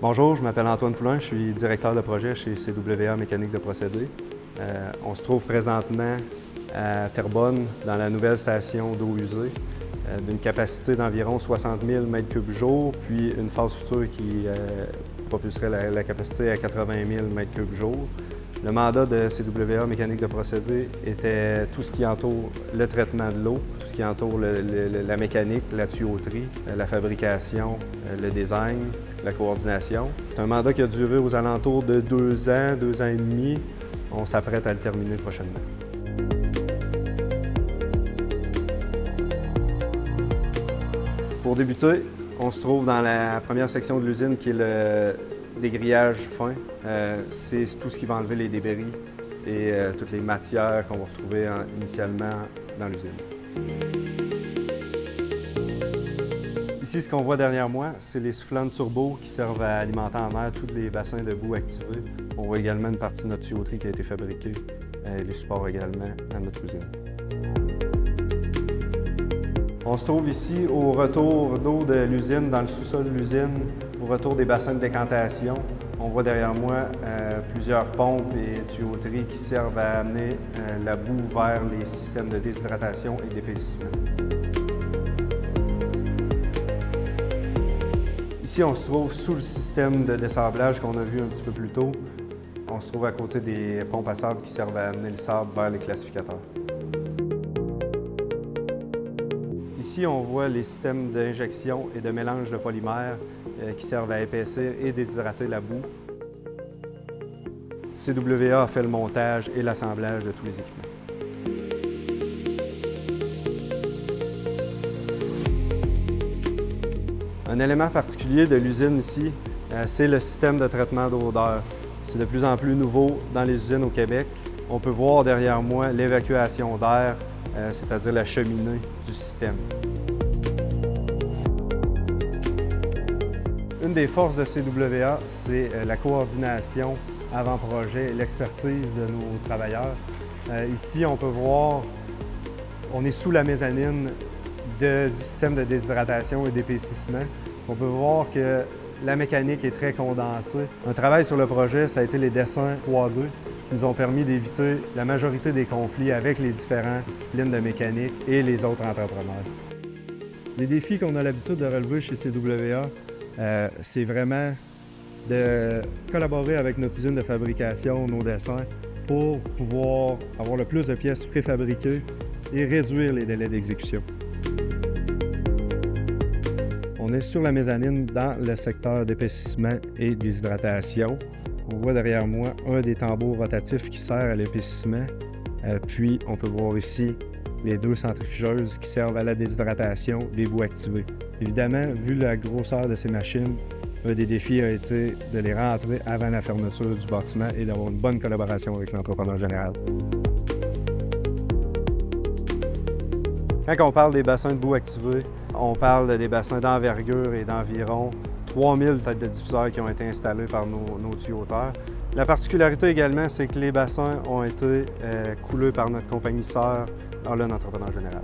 Bonjour, je m'appelle Antoine Poulain, je suis directeur de projet chez CWA Mécanique de procédés. On se trouve présentement à Terrebonne, dans la nouvelle station d'eau usée, d'une capacité d'environ 60 000 m3 jour, puis une phase future qui propulserait la capacité à 80 000 m3 jour. Le mandat de CWA Mécanique de procédés était tout ce qui entoure le traitement de l'eau, tout ce qui entoure la mécanique, la tuyauterie, la fabrication, le design, la coordination. C'est un mandat qui a duré aux alentours de 2 ans, 2 ans et demi. On s'apprête à le terminer prochainement. Pour débuter, on se trouve dans la première section de l'usine qui est le dégrillage fin. C'est tout ce qui va enlever les débris et toutes les matières qu'on va retrouver initialement dans l'usine. Ici, ce qu'on voit derrière moi, c'est les soufflantes turbo qui servent à alimenter en air tous les bassins de boue activés. On voit également une partie de notre tuyauterie qui a été fabriquée, les supports également dans notre usine. On se trouve ici au retour d'eau de l'usine, dans le sous-sol de l'usine, au retour des bassins de décantation. On voit derrière moi plusieurs pompes et tuyauteries qui servent à amener la boue vers les systèmes de déshydratation et d'épaississement. Ici, on se trouve sous le système de dessablage qu'on a vu un petit peu plus tôt. On se trouve à côté des pompes à sable qui servent à amener le sable vers les classificateurs. Ici, on voit les systèmes d'injection et de mélange de polymères qui servent à épaissir et déshydrater la boue. CWA a fait le montage et l'assemblage de tous les équipements. Un élément particulier de l'usine ici, c'est le système de traitement d'odeur. C'est de plus en plus nouveau dans les usines au Québec. On peut voir derrière moi l'évacuation d'air, c'est-à-dire la cheminée du système. Une des forces de CWA, c'est la coordination avant-projet et l'expertise de nos travailleurs. Ici, on peut voir, on est sous la mezzanine du système de déshydratation et d'épaississement. On peut voir que la mécanique est très condensée. Un travail sur le projet, ça a été les dessins 3D qui nous ont permis d'éviter la majorité des conflits avec les différentes disciplines de mécanique et les autres entrepreneurs. Les défis qu'on a l'habitude de relever chez CWA, c'est vraiment de collaborer avec notre usine de fabrication, nos dessins, pour pouvoir avoir le plus de pièces préfabriquées et réduire les délais d'exécution. On est sur la mezzanine dans le secteur d'épaississement et déshydratation. On voit derrière moi un des tambours rotatifs qui sert à l'épaississement. Puis on peut voir ici les 2 centrifugeuses qui servent à la déshydratation des boues activées. Évidemment, vu la grosseur de ces machines, un des défis a été de les rentrer avant la fermeture du bâtiment et d'avoir une bonne collaboration avec l'entrepreneur général. Quand on parle des bassins de boue activés, on parle des bassins d'envergure et d'environ 3000 têtes de diffuseurs qui ont été installées par nos tuyauteurs. La particularité également, c'est que les bassins ont été coulés par notre compagnie sœur, Holland Entrepreneur Général.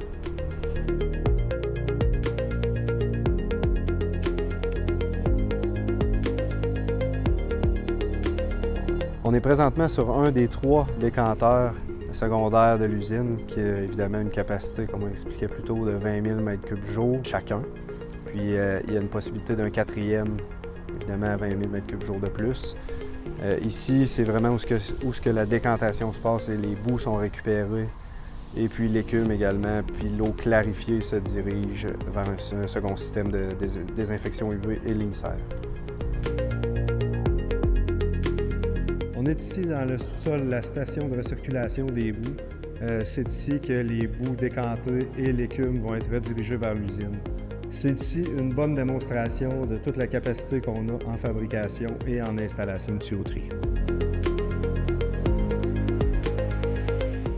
On est présentement sur un des 3 décanteurs secondaires de l'usine qui a évidemment une capacité, comme on expliquait plus tôt, de 20 000 m3 jour chacun. Puis il y a une possibilité d'un 4e, évidemment à 20 000 m3 jour de plus. Ici, c'est vraiment où ce que la décantation se passe et les boues sont récupérées. Et puis l'écume également, puis l'eau clarifiée se dirige vers un second système de désinfection UV et l'émissaire. On est ici dans le sous-sol de la station de recirculation des boues. C'est ici que les boues décantées et l'écume vont être redirigées vers l'usine. C'est ici une bonne démonstration de toute la capacité qu'on a en fabrication et en installation de tuyauterie.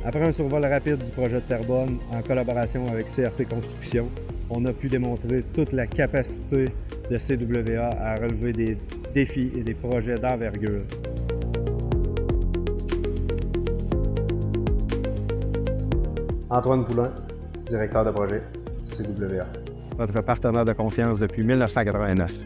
Après un survol rapide du projet de Terrebonne en collaboration avec CRT Construction, on a pu démontrer toute la capacité de CWA à relever des défis et des projets d'envergure. Antoine Poulain, directeur de projet, CWA. Votre partenaire de confiance depuis 1989.